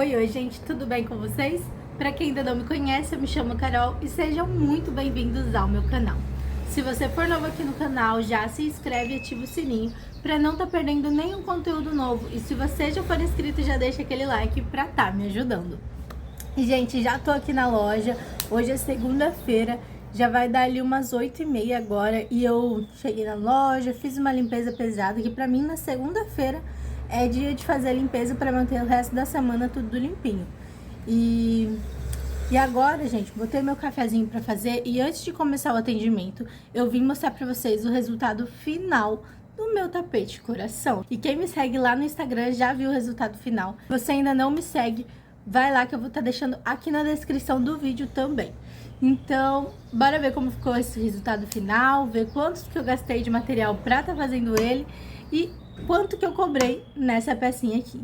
Oi, gente, tudo bem com vocês? Para quem ainda não me conhece, eu me chamo Carol e sejam muito bem-vindos ao meu canal. Se você for novo aqui no canal, já se inscreve e ativa o sininho para não estar perdendo nenhum conteúdo novo. E se você já for inscrito, já deixa aquele like para estar me ajudando. E, gente, já tô aqui na loja, hoje é segunda-feira, já vai dar ali umas 8h30 agora e eu cheguei na loja, fiz uma limpeza pesada, que pra mim na segunda-feira é dia de fazer a limpeza para manter o resto da semana tudo limpinho. E agora, gente, botei meu cafezinho para fazer e antes de começar o atendimento, eu vim mostrar para vocês o resultado final do meu tapete coração. E quem me segue lá no Instagram já viu o resultado final. Se você ainda não me segue, vai lá que eu vou estar deixando aqui na descrição do vídeo também. Então, bora ver como ficou esse resultado final, ver quantos que eu gastei de material pra estar fazendo ele e quanto que eu cobrei nessa pecinha aqui.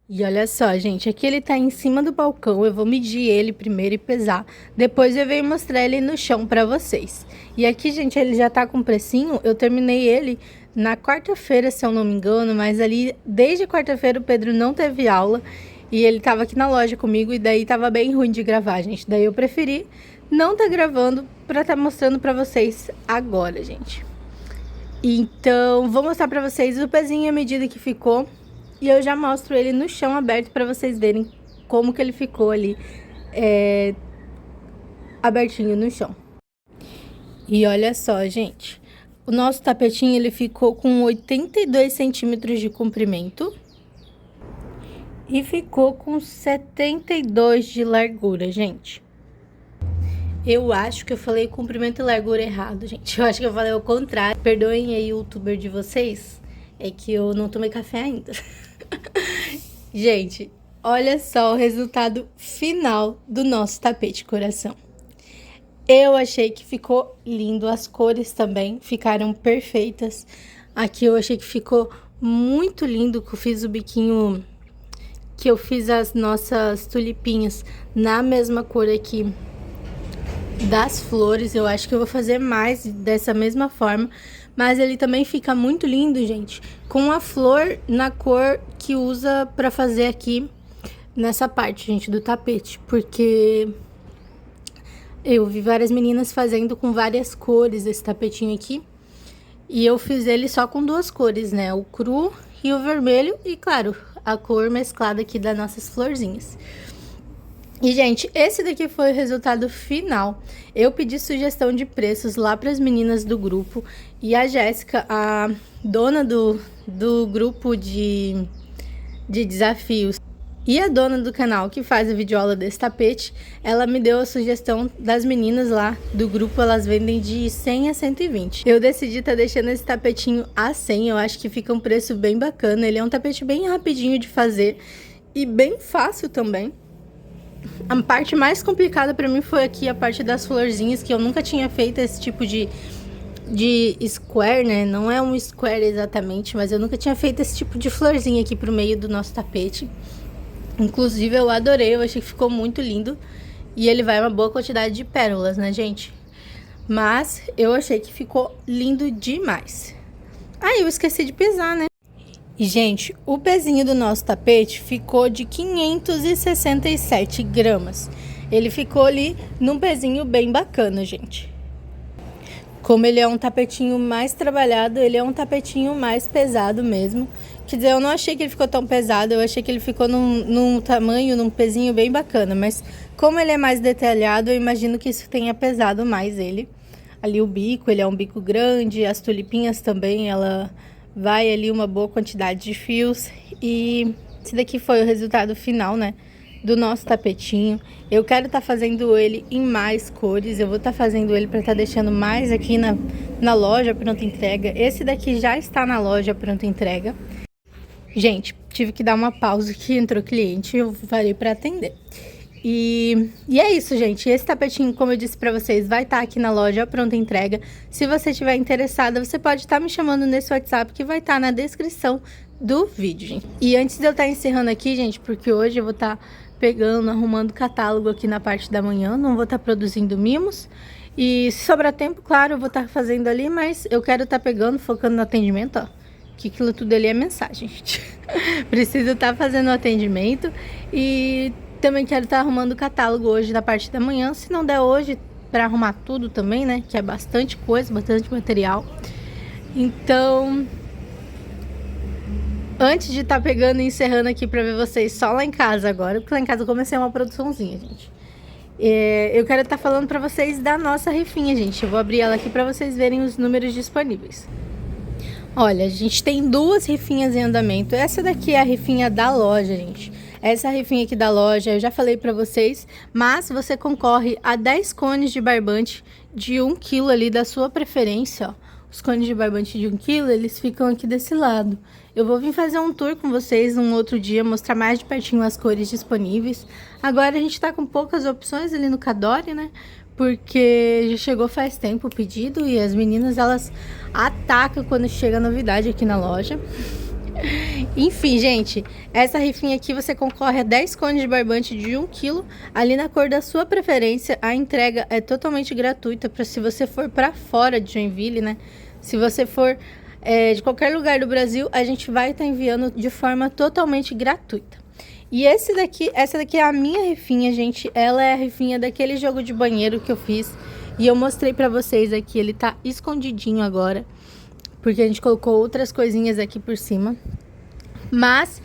E olha só, gente, aqui ele tá em cima do balcão, eu vou medir ele primeiro e pesar, depois eu venho mostrar ele no chão pra vocês. E aqui, gente, ele já tá com precinho, eu terminei ele na quarta-feira, se eu não me engano, mas ali, desde quarta-feira o Pedro não teve aula e ele tava aqui na loja comigo e daí tava bem ruim de gravar, gente. Daí eu preferi não tá gravando pra tá mostrando pra vocês agora, gente. Então, vou mostrar pra vocês o pezinho e a medida que ficou. E eu já mostro ele no chão aberto pra vocês verem como que ele ficou ali, abertinho no chão. E olha só, gente. O nosso tapetinho, ele ficou com 82 centímetros de comprimento. E ficou com 72 de largura, gente. Eu acho que eu falei comprimento e largura errado, gente. Eu acho que eu falei o contrário. Perdoem aí o youtuber de vocês. É que eu não tomei café ainda. Gente, olha só o resultado final do nosso tapete coração. Eu achei que ficou lindo. As cores também ficaram perfeitas. Aqui eu achei que ficou muito lindo. Que eu fiz o biquinho... Que eu fiz as nossas tulipinhas na mesma cor aqui das flores. Eu acho que eu vou fazer mais dessa mesma forma, mas ele também fica muito lindo, gente, com a flor na cor que usa pra fazer aqui nessa parte, gente, do tapete, porque eu vi várias meninas fazendo com várias cores esse tapetinho aqui, e eu fiz ele só com duas cores, né, o cru e o vermelho, e claro, a cor mesclada aqui das nossas florzinhas. E, gente, esse daqui foi o resultado final. Eu pedi sugestão de preços lá para as meninas do grupo. E a Jéssica, a dona do grupo de desafios e a dona do canal que faz a videoaula desse tapete, ela me deu a sugestão das meninas lá do grupo. Elas vendem de 100 a 120. Eu decidi estar deixando esse tapetinho a 100. Eu acho que fica um preço bem bacana. Ele é um tapete bem rapidinho de fazer e bem fácil também. A parte mais complicada pra mim foi aqui a parte das florzinhas, que eu nunca tinha feito esse tipo de square, né? Não é um square exatamente, mas eu nunca tinha feito esse tipo de florzinha aqui pro meio do nosso tapete. Inclusive eu adorei, eu achei que ficou muito lindo. E ele vai uma boa quantidade de pérolas, né, gente? Mas eu achei que ficou lindo demais. Ah, eu esqueci de pesar, né? E, gente, o pezinho do nosso tapete ficou de 567 gramas. Ele ficou ali num pezinho bem bacana, gente. Como ele é um tapetinho mais trabalhado, ele é um tapetinho mais pesado mesmo. Quer dizer, eu não achei que ele ficou tão pesado, eu achei que ele ficou num tamanho, num pezinho bem bacana. Mas como ele é mais detalhado, eu imagino que isso tenha pesado mais ele. Ali o bico, ele é um bico grande, as tulipinhas também, ela... vai ali uma boa quantidade de fios. E esse daqui foi o resultado final, né, do nosso tapetinho. Eu quero estar fazendo ele em mais cores. Eu vou estar fazendo ele para estar deixando mais aqui na loja pronta entrega. Esse daqui já está na loja pronta entrega. Gente, tive que dar uma pausa que entrou cliente e eu parei para atender. E é isso, gente. Esse tapetinho, como eu disse pra vocês, vai estar aqui na loja pronta entrega. Se você estiver interessada, você pode estar me chamando nesse WhatsApp que vai estar na descrição do vídeo, gente. E antes de eu estar encerrando aqui, gente, porque hoje eu vou estar pegando, arrumando catálogo aqui na parte da manhã, não vou estar produzindo mimos. E se sobrar tempo, claro, eu vou estar fazendo ali, mas eu quero estar pegando, focando no atendimento, ó. que aquilo tudo ali é mensagem, gente. Preciso estar fazendo o atendimento e também quero estar arrumando o catálogo hoje da parte da manhã, se não der hoje, para arrumar tudo também, né? Que é bastante coisa, bastante material. Então, antes de estar pegando e encerrando aqui para ver vocês só lá em casa agora, porque lá em casa eu comecei uma produçãozinha, gente. Eu quero estar falando para vocês da nossa rifinha, gente. Eu vou abrir ela aqui para vocês verem os números disponíveis. Olha, a gente tem duas rifinhas em andamento. Essa daqui é a rifinha da loja, gente. Essa rifinha aqui da loja, eu já falei pra vocês, mas você concorre a 10 cones de barbante de 1 kg ali da sua preferência, ó. Os cones de barbante de 1 kg, eles ficam aqui desse lado. Eu vou vir fazer um tour com vocês um outro dia, mostrar mais de pertinho as cores disponíveis. Agora a gente tá com poucas opções ali no Cadore, né? Porque já chegou faz tempo o pedido e as meninas, elas atacam quando chega novidade aqui na loja. Enfim, gente, essa rifinha aqui você concorre a 10 cones de barbante de 1 kg, ali na cor da sua preferência. A entrega é totalmente gratuita para se você for para fora de Joinville, né? Se você for de qualquer lugar do Brasil, a gente vai estar enviando de forma totalmente gratuita. E essa daqui é a minha rifinha, gente. Ela é a rifinha daquele jogo de banheiro que eu fiz e eu mostrei para vocês aqui. Ele tá escondidinho agora, porque a gente colocou outras coisinhas aqui por cima. Mas,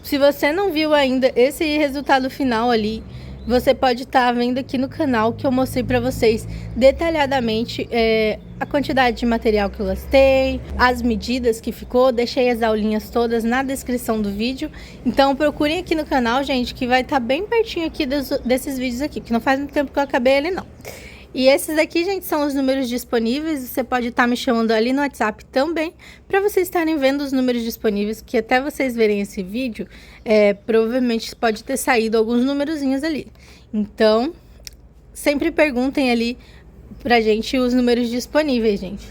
se você não viu ainda esse resultado final ali, você pode estar vendo aqui no canal que eu mostrei pra vocês detalhadamente a quantidade de material que eu gastei, as medidas que ficou, deixei as aulinhas todas na descrição do vídeo. Então procurem aqui no canal, gente, que vai estar bem pertinho aqui desses vídeos aqui, que não faz muito tempo que eu acabei ele não. E esses daqui, gente, são os números disponíveis. Você pode estar me chamando ali no WhatsApp também, para vocês estarem vendo os números disponíveis, que até vocês verem esse vídeo, provavelmente pode ter saído alguns numerozinhos ali. Então, sempre perguntem ali pra gente os números disponíveis, gente.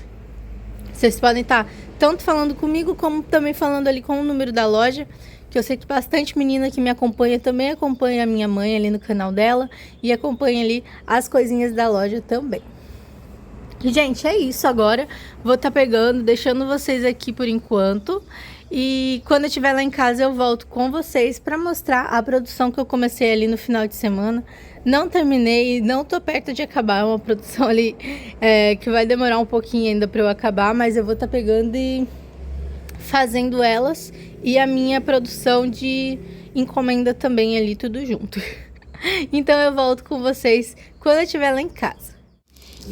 Vocês podem estar tanto falando comigo, como também falando ali com o número da loja, que eu sei que bastante menina que me acompanha também acompanha a minha mãe ali no canal dela e acompanha ali as coisinhas da loja também. Gente, é isso agora. Vou estar pegando, deixando vocês aqui por enquanto. E quando eu estiver lá em casa eu volto com vocês para mostrar a produção que eu comecei ali no final de semana. Não terminei, não tô perto de acabar. É uma produção ali que vai demorar um pouquinho ainda para eu acabar, mas eu vou estar pegando e fazendo elas e a minha produção de encomenda também ali, tudo junto. Então eu volto com vocês quando eu estiver lá em casa.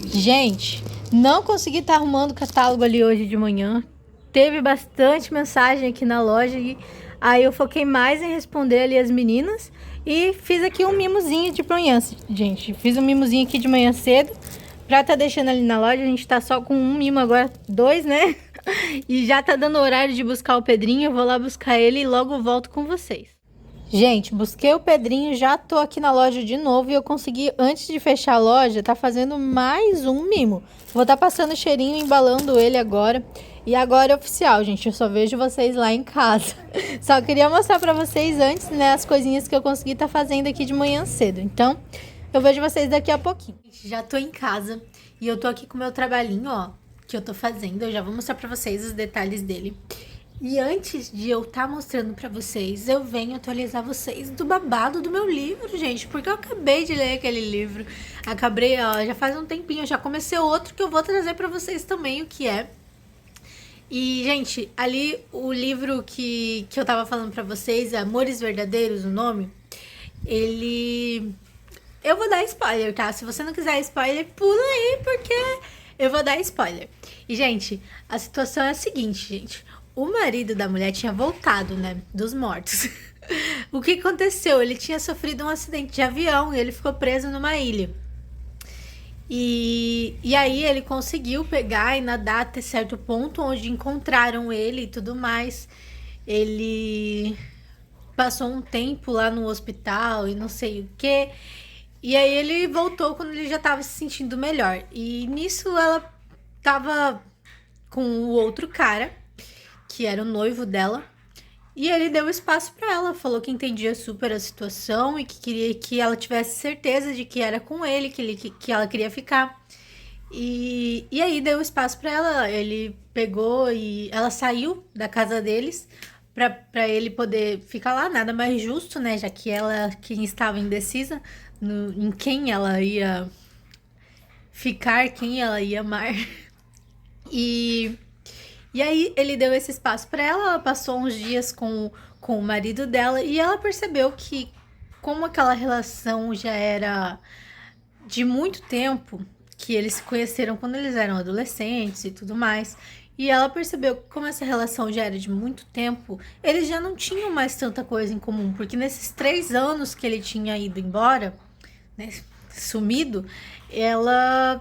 Gente, não consegui estar arrumando o catálogo ali hoje de manhã. Teve bastante mensagem aqui na loja e aí eu foquei mais em responder ali as meninas e fiz aqui um mimozinho de manhã, gente. Fiz um mimozinho aqui de manhã cedo pra tá deixando ali na loja. A gente tá só com um mimo agora, 2, né? E já tá dando horário de buscar o Pedrinho. Eu vou lá buscar ele e logo volto com vocês. Gente, busquei o Pedrinho, já tô aqui na loja de novo e eu consegui, antes de fechar a loja, tá fazendo mais um mimo. Vou tá passando cheirinho, embalando ele agora. E agora é oficial, gente, eu só vejo vocês lá em casa. Só queria mostrar pra vocês antes, né, as coisinhas que eu consegui tá fazendo aqui de manhã cedo. Então, eu vejo vocês daqui a pouquinho. Já tô em casa e eu tô aqui com o meu trabalhinho, ó, que eu tô fazendo. Eu já vou mostrar pra vocês os detalhes dele. E antes de eu estar mostrando pra vocês, eu venho atualizar vocês do babado do meu livro, gente. Porque eu acabei de ler aquele livro. Acabei, ó, já faz um tempinho. Já comecei outro que eu vou trazer pra vocês também, o que é. E, gente, ali o livro que eu tava falando pra vocês, Amores Verdadeiros, o nome, ele... Eu vou dar spoiler, tá? Se você não quiser spoiler, pula aí, porque eu vou dar spoiler. E, gente, a situação é a seguinte, gente. O marido da mulher tinha voltado, né, dos mortos. O que aconteceu? Ele tinha sofrido um acidente de avião e ele ficou preso numa ilha. E aí ele conseguiu pegar e nadar até certo ponto onde encontraram ele e tudo mais. Ele passou um tempo lá no hospital e não sei o que. E aí ele voltou quando ele já estava se sentindo melhor. E nisso ela tava com o outro cara, que era o noivo dela, e ele deu espaço para ela, falou que entendia super a situação e que queria que ela tivesse certeza de que era com ele, que ela queria ficar. E aí deu espaço pra ela. Ele pegou e ela saiu da casa deles pra ele poder ficar lá. Nada mais justo, né? Já que ela quem estava indecisa em quem ela ia ficar, quem ela ia amar. E, e aí ele deu esse espaço pra ela. Ela passou uns dias com o marido dela e ela percebeu que, como aquela relação já era de muito tempo, que eles se conheceram quando eles eram adolescentes e tudo mais. E ela percebeu que, como essa relação já era de muito tempo, eles já não tinham mais tanta coisa em comum, porque nesses 3 anos que ele tinha ido embora, né, sumido, ela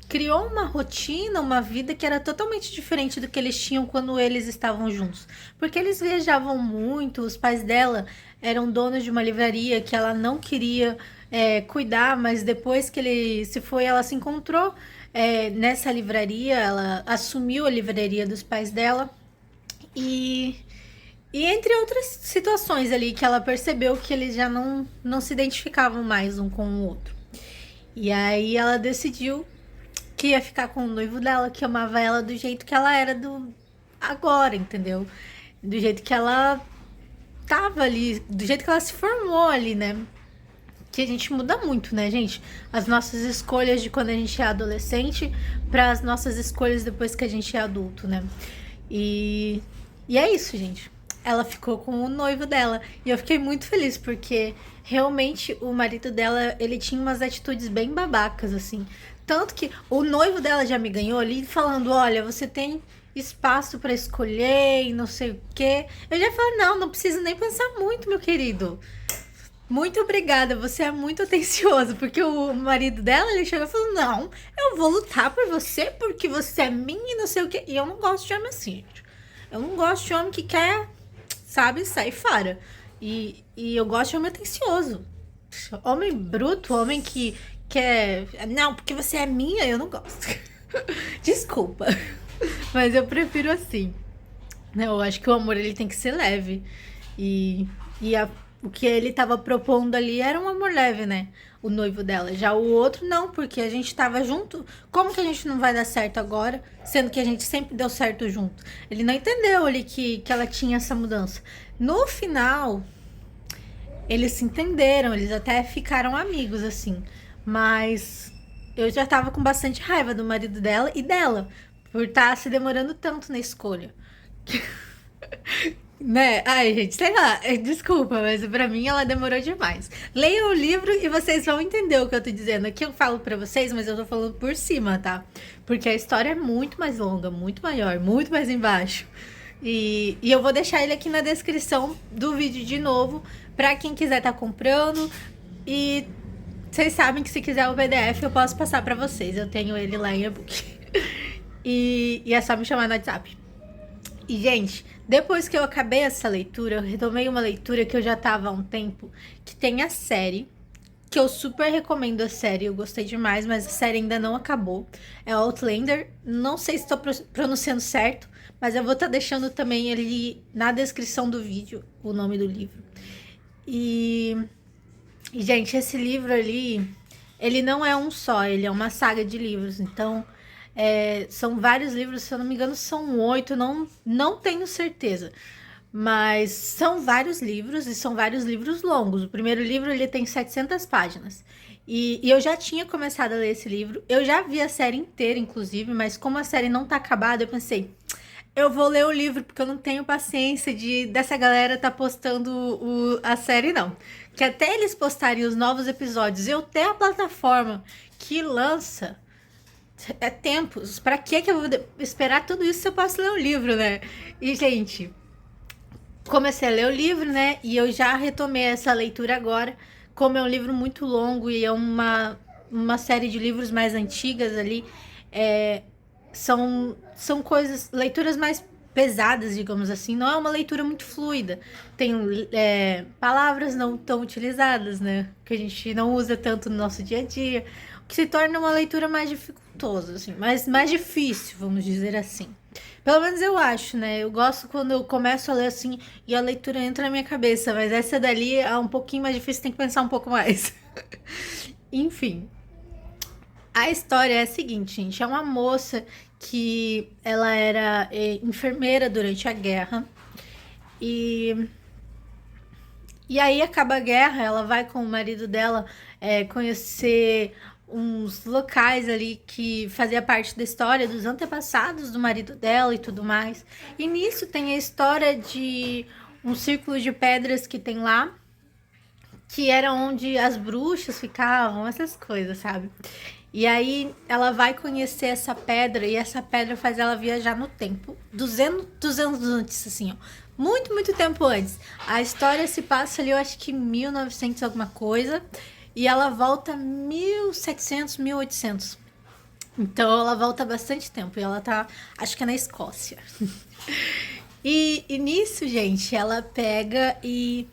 criou uma rotina, uma vida que era totalmente diferente do que eles tinham quando eles estavam juntos. Porque eles viajavam muito, os pais dela eram donos de uma livraria que ela não queria cuidar, mas depois que ele se foi, ela se encontrou nessa livraria, ela assumiu a livraria dos pais dela e. E entre outras situações ali que ela percebeu que eles já não se identificavam mais um com o outro. E aí ela decidiu que ia ficar com o noivo dela, que amava ela do jeito que ela era do agora, entendeu? Do jeito que ela tava ali, do jeito que ela se formou ali, né? Que a gente muda muito, né, gente? As nossas escolhas de quando a gente é adolescente para as nossas escolhas depois que a gente é adulto, né? E, e é isso, gente. Ela ficou com o noivo dela. E eu fiquei muito feliz, porque realmente o marido dela, ele tinha umas atitudes bem babacas, assim. Tanto que o noivo dela já me ganhou ali falando: olha, você tem espaço para escolher e não sei o quê. Eu já falei: não precisa nem pensar muito, meu querido. Muito obrigada, você é muito atencioso, porque o marido dela, ele chegou e falou: não, eu vou lutar por você porque você é minha e não sei o quê. E eu não gosto de homem assim, gente. Eu não gosto de homem que quer, sabe, sair fora. E eu gosto de homem atencioso. Homem bruto, homem que quer. Não, porque você é minha, eu não gosto. Desculpa. Mas eu prefiro assim. Né? Eu acho que o amor ele tem que ser leve. E, o que ele tava propondo ali era um amor leve, né? O noivo dela. Já o outro, não, porque a gente tava junto. Como que a gente não vai dar certo agora, sendo que a gente sempre deu certo junto? Ele não entendeu ali que ela tinha essa mudança. No final, eles se entenderam, eles até ficaram amigos, assim. Mas eu já tava com bastante raiva do marido dela e dela, por estar se demorando tanto na escolha. Né? Ai, gente, sei lá, desculpa, mas pra mim ela demorou demais. Leiam o livro e vocês vão entender o que eu tô dizendo. Aqui eu falo pra vocês, mas eu tô falando por cima, tá? Porque a história é muito mais longa, muito maior, muito mais embaixo. E eu vou deixar ele aqui na descrição do vídeo de novo, pra quem quiser tá comprando. E vocês sabem que se quiser o PDF eu posso passar pra vocês. Eu tenho ele lá em e-book. E é só me chamar no WhatsApp. E, gente, depois que eu acabei essa leitura, eu retomei uma leitura que eu já tava há um tempo, que tem a série, que eu super recomendo a série, eu gostei demais, mas a série ainda não acabou. É Outlander, não sei se estou pronunciando certo, mas eu vou estar deixando também ali na descrição do vídeo o nome do livro. E, gente, esse livro ali, ele não é um só, ele é uma saga de livros, então são vários livros, se eu não me engano, são 8, não tenho certeza. Mas são vários livros e são vários livros longos. O primeiro livro ele tem 700 páginas. E eu já tinha começado a ler esse livro. Eu já vi a série inteira, inclusive, mas como a série não tá acabada, eu pensei, eu vou ler o livro, porque eu não tenho paciência dessa galera tá postando a série, não. Que até eles postarem os novos episódios, eu ter a plataforma que lança tempos. Pra que eu vou esperar tudo isso se eu posso ler o livro, né? E, gente, comecei a ler o livro, né? E eu já retomei essa leitura agora. Como é um livro muito longo e é uma série de livros mais antigas ali, são coisas, leituras mais pesadas, digamos assim. Não é uma leitura muito fluida. Tem palavras não tão utilizadas, né? Que a gente não usa tanto no nosso dia a dia. O que se torna uma leitura mais dificultosa, assim, mais difícil, vamos dizer assim. Pelo menos eu acho, né? Eu gosto quando eu começo a ler assim e a leitura entra na minha cabeça, mas essa dali é um pouquinho mais difícil, tem que pensar um pouco mais. Enfim. A história é a seguinte, gente, é uma moça que ela era enfermeira durante a guerra e e aí acaba a guerra, ela vai com o marido dela conhecer uns locais ali que fazia parte da história dos antepassados do marido dela e tudo mais. E nisso tem a história de um círculo de pedras que tem lá, que era onde as bruxas ficavam, essas coisas, sabe? E aí ela vai conhecer essa pedra e essa pedra faz ela viajar no tempo, 200 anos antes, assim, ó. Muito, muito tempo antes. A história se passa ali, eu acho que 1900 alguma coisa, e ela volta 1700, 1800. Então ela volta bastante tempo e ela tá, acho que é na Escócia. E nisso, gente, ela pega e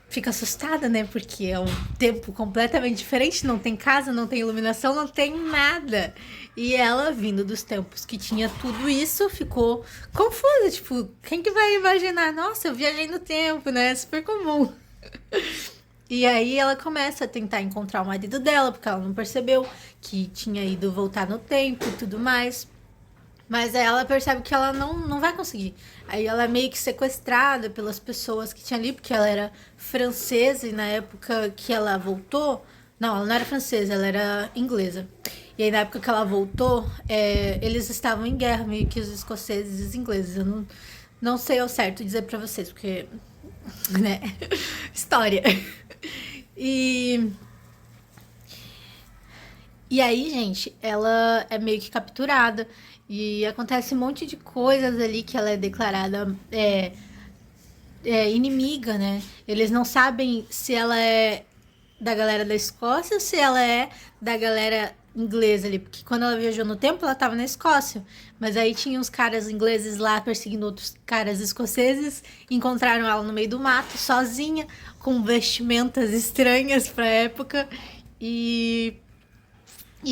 fica assustada, né? Porque é um tempo completamente diferente, não tem casa, não tem iluminação, não tem nada. E ela, vindo dos tempos que tinha tudo isso, ficou confusa. Tipo, quem que vai imaginar? Nossa, eu viajei no tempo, né? É super comum. E aí ela começa a tentar encontrar o marido dela, porque ela não percebeu que tinha ido voltar no tempo e tudo mais. Mas aí ela percebe que ela não vai conseguir. Aí ela é meio que sequestrada pelas pessoas que tinha ali, porque ela era francesa e na época que ela voltou. Não, ela não era francesa, ela era inglesa. E aí na época que ela voltou, eles estavam em guerra, meio que os escoceses e os ingleses. Eu não sei ao certo dizer pra vocês, porque. Né? História. E. E aí, gente, ela é meio que capturada e acontece um monte de coisas ali que ela é declarada inimiga, né? Eles não sabem se ela é da galera da Escócia ou se ela é da galera inglesa ali, porque quando ela viajou no tempo ela tava na Escócia, mas aí tinha uns caras ingleses lá perseguindo outros caras escoceses, encontraram ela no meio do mato, sozinha, com vestimentas estranhas pra época e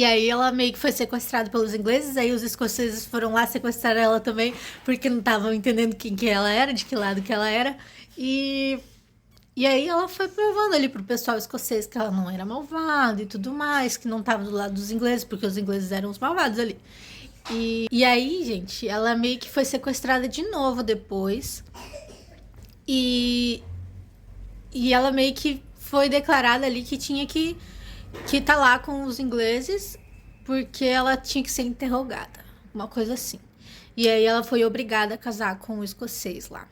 aí ela meio que foi sequestrada pelos ingleses, aí os escoceses foram lá sequestrar ela também, porque não estavam entendendo quem que ela era, de que lado que ela era. E, e aí ela foi provando ali pro pessoal escocês que ela não era malvada e tudo mais, que não estava do lado dos ingleses, porque os ingleses eram os malvados ali. E aí, gente, ela meio que foi sequestrada de novo depois. E, e ela meio que foi declarada ali que tinha que tá lá com os ingleses porque ela tinha que ser interrogada, uma coisa assim. E aí ela foi obrigada a casar com o escocês lá,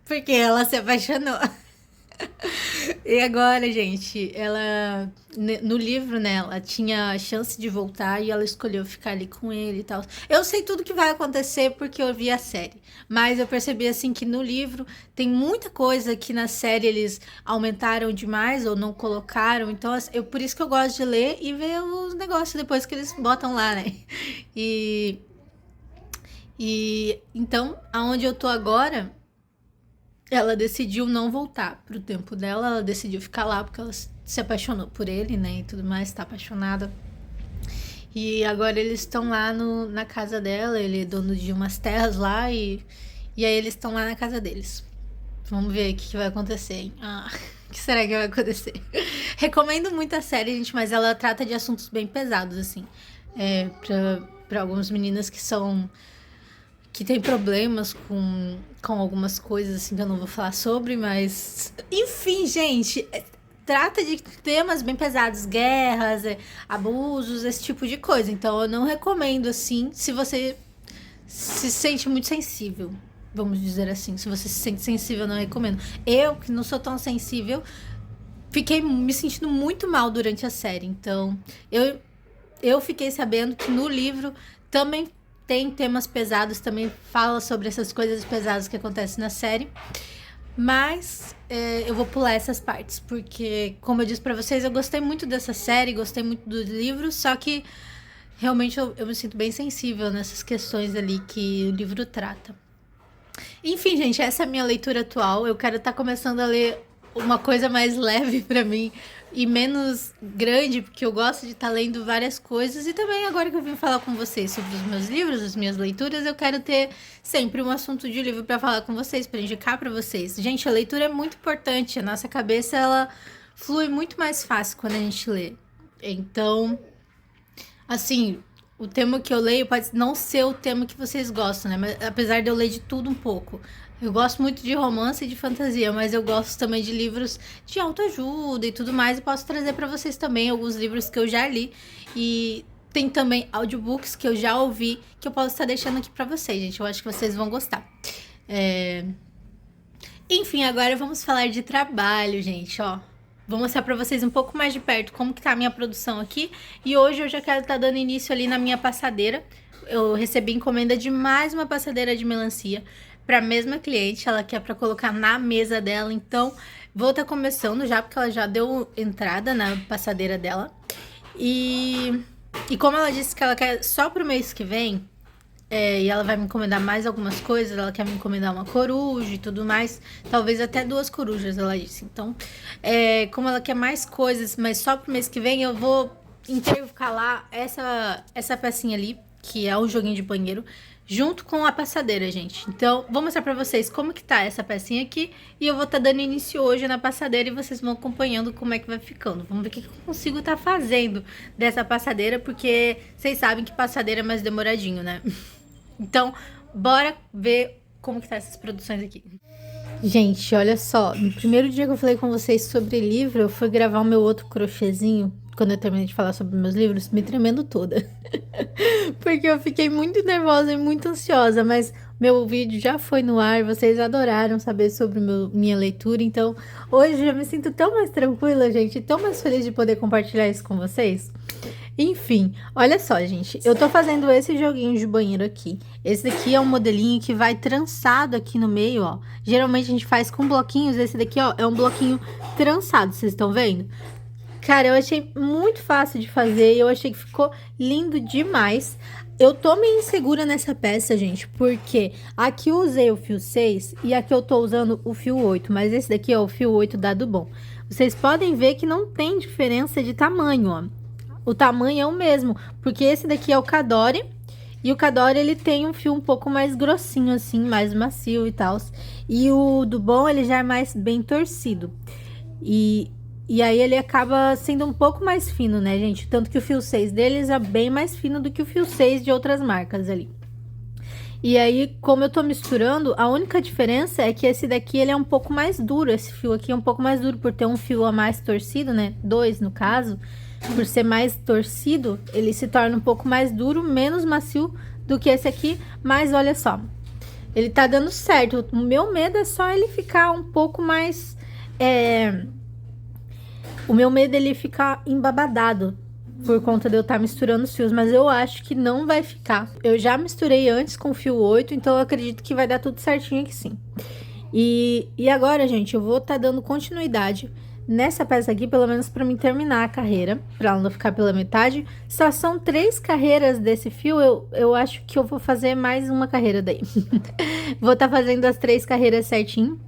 porque ela se apaixonou. E agora, gente, ela no livro, né, ela tinha a chance de voltar e ela escolheu ficar ali com ele e tal. Eu sei tudo que vai acontecer porque eu vi a série, mas eu percebi assim que no livro tem muita coisa que na série eles aumentaram demais ou não colocaram. Então, eu por isso que eu gosto de ler e ver os negócios depois que eles botam lá, né? E então, aonde eu tô agora, ela decidiu não voltar pro tempo dela, ela decidiu ficar lá porque ela se apaixonou por ele, né, e tudo mais, tá apaixonada. E agora eles estão lá na casa dela, ele é dono de umas terras lá e aí eles estão lá na casa deles. Vamos ver o que vai acontecer, hein? Ah, o que será que vai acontecer? Recomendo muito a série, gente, mas ela trata de assuntos bem pesados, assim. Pra algumas meninas que tem problemas com algumas coisas assim que eu não vou falar sobre, mas enfim, gente, trata de temas bem pesados, guerras, abusos, esse tipo de coisa. Então eu não recomendo assim, se você se sente muito sensível, vamos dizer assim, se você se sente sensível, eu não recomendo. Eu, que não sou tão sensível, fiquei me sentindo muito mal durante a série. Então, eu fiquei sabendo que no livro também tem temas pesados, também fala sobre essas coisas pesadas que acontecem na série. Mas eu vou pular essas partes, porque, como eu disse pra vocês, eu gostei muito dessa série, gostei muito do livro, só que realmente eu me sinto bem sensível nessas questões ali que o livro trata. Enfim, gente, essa é a minha leitura atual. Eu quero estar começando a ler uma coisa mais leve pra mim e menos grande, porque eu gosto de estar lendo várias coisas. E também, agora que eu vim falar com vocês sobre os meus livros, as minhas leituras, eu quero ter sempre um assunto de livro pra falar com vocês, pra indicar pra vocês. Gente, a leitura é muito importante. A nossa cabeça, ela flui muito mais fácil quando a gente lê. Então, Assim, o tema que eu leio pode não ser o tema que vocês gostam, né? Mas apesar de eu ler de tudo um pouco. Eu gosto muito de romance e de fantasia, mas eu gosto também de livros de autoajuda e tudo mais. E posso trazer para vocês também alguns livros que eu já li. E tem também audiobooks que eu já ouvi, que eu posso estar deixando aqui para vocês, gente. Eu acho que vocês vão gostar. Enfim, agora vamos falar de trabalho, gente, ó. Vou mostrar pra vocês um pouco mais de perto como que tá a minha produção aqui. E hoje eu já quero estar dando início ali na minha passadeira. Eu recebi encomenda de mais uma passadeira de melancia pra mesma cliente. Ela quer pra colocar na mesa dela, então vou estar começando já, porque ela já deu entrada na passadeira dela. E como ela disse que ela quer só pro mês que vem, e ela vai me encomendar mais algumas coisas. Ela quer me encomendar uma coruja e tudo mais. Talvez até 2 corujas, ela disse. Então, como ela quer mais coisas, mas só pro mês que vem, eu vou intercalar essa pecinha ali, que é um joguinho de banheiro, junto com a passadeira, gente. Então, vou mostrar pra vocês como que tá essa pecinha aqui. E eu vou estar dando início hoje na passadeira e vocês vão acompanhando como é que vai ficando. Vamos ver o que eu consigo estar fazendo dessa passadeira, porque vocês sabem que passadeira é mais demoradinho, né? Então, bora ver como que tá essas produções aqui. Gente, olha só, no primeiro dia que eu falei com vocês sobre livro, eu fui gravar o meu outro crochêzinho, quando eu terminei de falar sobre meus livros, me tremendo toda. Porque eu fiquei muito nervosa e muito ansiosa, mas meu vídeo já foi no ar, vocês adoraram saber sobre minha leitura, então hoje eu me sinto tão mais tranquila, gente, tão mais feliz de poder compartilhar isso com vocês. Enfim, olha só, gente, eu tô fazendo esse joguinho de banheiro aqui. Esse daqui é um modelinho que vai trançado aqui no meio, ó. Geralmente a gente faz com bloquinhos, esse daqui, ó, é um bloquinho trançado, vocês estão vendo? Cara, eu achei muito fácil de fazer e eu achei que ficou lindo demais. Eu tô meio insegura nessa peça, gente, porque aqui eu usei o fio 6 e aqui eu tô usando o fio 8, mas esse daqui é o fio 8 da Dubon. Vocês podem ver que não tem diferença de tamanho, ó. O tamanho é o mesmo, porque esse daqui é o Cadore, e o Cadore ele tem um fio um pouco mais grossinho assim, mais macio e tal. E o Dubon ele já é mais bem torcido. E aí ele acaba sendo um pouco mais fino, né, gente? Tanto que o fio 6 deles é bem mais fino do que o fio 6 de outras marcas ali. E aí, como eu tô misturando, a única diferença é que esse daqui ele é um pouco mais duro. Esse fio aqui é um pouco mais duro por ter um fio a mais torcido, né? 2 no caso. Por ser mais torcido, ele se torna um pouco mais duro, menos macio do que esse aqui. Mas olha só, ele tá dando certo. O meu medo é só ele ficar um pouco mais... O meu medo é ele ficar embabadado por conta de eu estar misturando os fios, mas eu acho que não vai ficar. Eu já misturei antes com o fio 8, então eu acredito que vai dar tudo certinho aqui sim. E agora, gente, eu vou estar dando continuidade nessa peça aqui, pelo menos para mim terminar a carreira, para ela não ficar pela metade. Só são 3 carreiras desse fio, eu acho que eu vou fazer mais uma carreira daí. Vou estar fazendo as 3 carreiras certinho,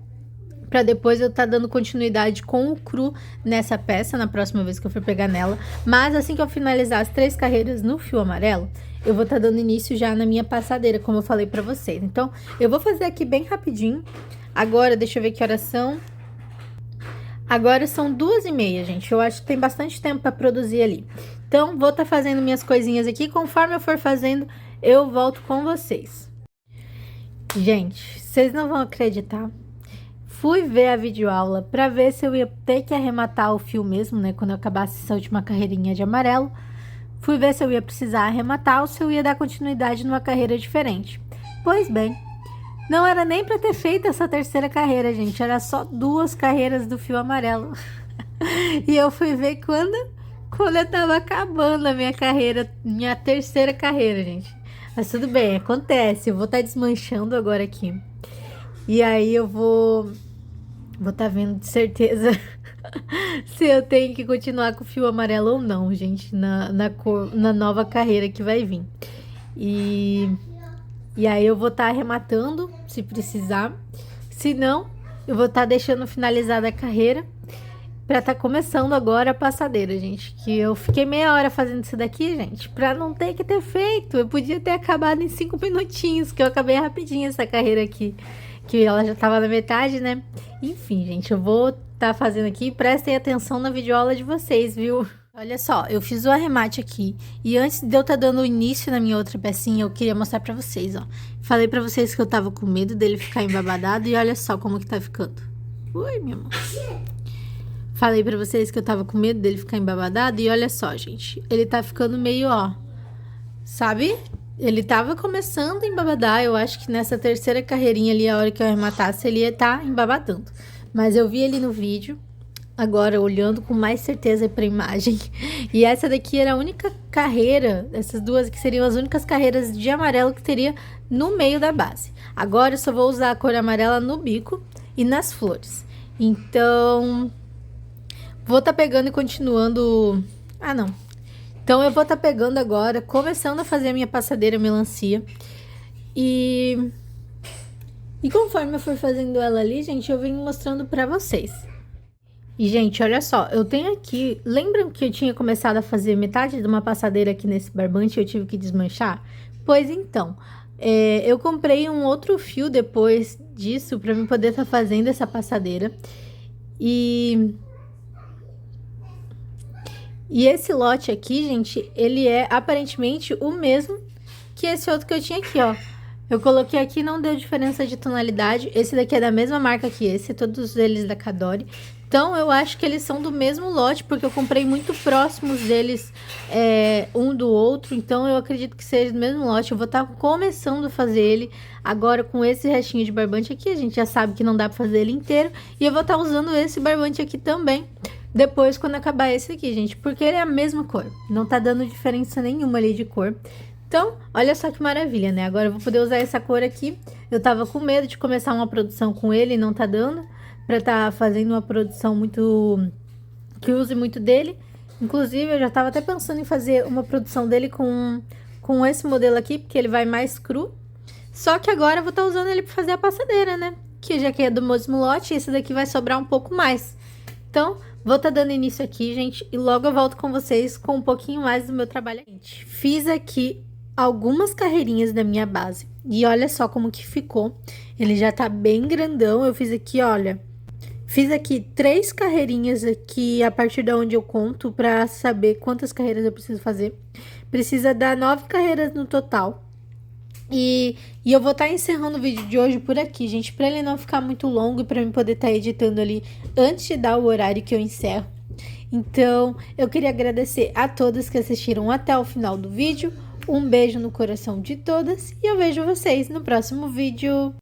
para depois eu estar dando continuidade com o cru nessa peça, na próxima vez que eu for pegar nela. Mas assim que eu finalizar as 3 carreiras no fio amarelo, eu vou estar dando início já na minha passadeira, como eu falei para vocês. Então, eu vou fazer aqui bem rapidinho. Agora, deixa eu ver que horas são. Agora são 2h30, gente. Eu acho que tem bastante tempo para produzir ali. Então, vou estar fazendo minhas coisinhas aqui. Conforme eu for fazendo, eu volto com vocês. Gente, vocês não vão acreditar. Fui ver a videoaula para ver se eu ia ter que arrematar o fio mesmo, né? Quando eu acabasse essa última carreirinha de amarelo. Fui ver se eu ia precisar arrematar ou se eu ia dar continuidade numa carreira diferente. Pois bem, não era nem para ter feito essa terceira carreira, gente. Era só 2 carreiras do fio amarelo. E eu fui ver quando eu tava acabando a minha carreira, minha terceira carreira, gente. Mas tudo bem, acontece. Eu vou estar desmanchando agora aqui. E aí eu vou estar vendo de certeza se eu tenho que continuar com o fio amarelo ou não, gente, na nova carreira que vai vir. E aí eu vou estar arrematando, se precisar. Se não, eu vou estar deixando finalizada a carreira para estar começando agora a passadeira, gente. Que eu fiquei meia hora fazendo isso daqui, gente, para não ter que ter feito. Eu podia ter acabado em 5 minutinhos, que eu acabei rapidinho essa carreira aqui. Que ela já tava na metade, né? Enfim, gente, eu vou estar fazendo aqui. Prestem atenção na videoaula de vocês, viu? Olha só, eu fiz o arremate aqui e antes de eu estar dando início na minha outra pecinha, eu queria mostrar pra vocês, ó. Falei pra vocês que eu tava com medo dele ficar embabadado e olha só como que tá ficando. Ui, minha mão. Falei pra vocês que eu tava com medo dele ficar embabadado e olha só, gente. Ele tá ficando meio, ó, sabe? Ele tava começando a embabadar, eu acho que nessa terceira carreirinha ali, a hora que eu arrematasse, ele ia estar embabadando. Mas eu vi ele no vídeo. Agora, olhando com mais certeza para a imagem. E essa daqui era a única carreira, essas duas aqui seriam as únicas carreiras de amarelo que teria no meio da base. Agora, eu só vou usar a cor amarela no bico e nas flores. Então, vou estar pegando e continuando... Ah, não. Então, eu vou estar pegando agora, começando a fazer a minha passadeira melancia. E conforme eu for fazendo ela ali, gente, eu venho mostrando para vocês. E, gente, olha só, eu tenho aqui... Lembram que eu tinha começado a fazer metade de uma passadeira aqui nesse barbante e eu tive que desmanchar? Pois então, eu comprei um outro fio depois disso pra mim poder estar fazendo essa passadeira. E esse lote aqui, gente, ele é aparentemente o mesmo que esse outro que eu tinha aqui, ó. Eu coloquei aqui, não deu diferença de tonalidade. Esse daqui é da mesma marca que esse, todos eles da Cadore. Então, eu acho que eles são do mesmo lote, porque eu comprei muito próximos deles, um do outro. Então, eu acredito que seja do mesmo lote. Eu vou estar começando a fazer ele agora com esse restinho de barbante aqui. A gente já sabe que não dá pra fazer ele inteiro. E eu vou estar usando esse barbante aqui também, depois quando acabar esse aqui, gente. Porque ele é a mesma cor, não tá dando diferença nenhuma ali de cor. Então, olha só que maravilha, né? Agora eu vou poder usar essa cor aqui. Eu tava com medo de começar uma produção com ele e não tá dando. Pra tá fazendo uma produção muito... que use muito dele. Inclusive, eu já tava até pensando em fazer uma produção dele com esse modelo aqui, porque ele vai mais cru. Só que agora eu vou estar usando ele pra fazer a passadeira, né? Que já que é do mesmo lote, esse daqui vai sobrar um pouco mais. Então, vou estar dando início aqui, gente. E logo eu volto com vocês com um pouquinho mais do meu trabalho. Gente, fiz aqui algumas carreirinhas da minha base. E olha só como que ficou. Ele já tá bem grandão. Eu fiz aqui, olha... Fiz aqui 3 carreirinhas aqui, a partir de onde eu conto, pra saber quantas carreiras eu preciso fazer. Precisa dar 9 carreiras no total. E eu vou estar encerrando o vídeo de hoje por aqui, gente, pra ele não ficar muito longo e pra mim poder estar editando ali antes de dar o horário que eu encerro. Então, eu queria agradecer a todas que assistiram até o final do vídeo. Um beijo no coração de todas e eu vejo vocês no próximo vídeo.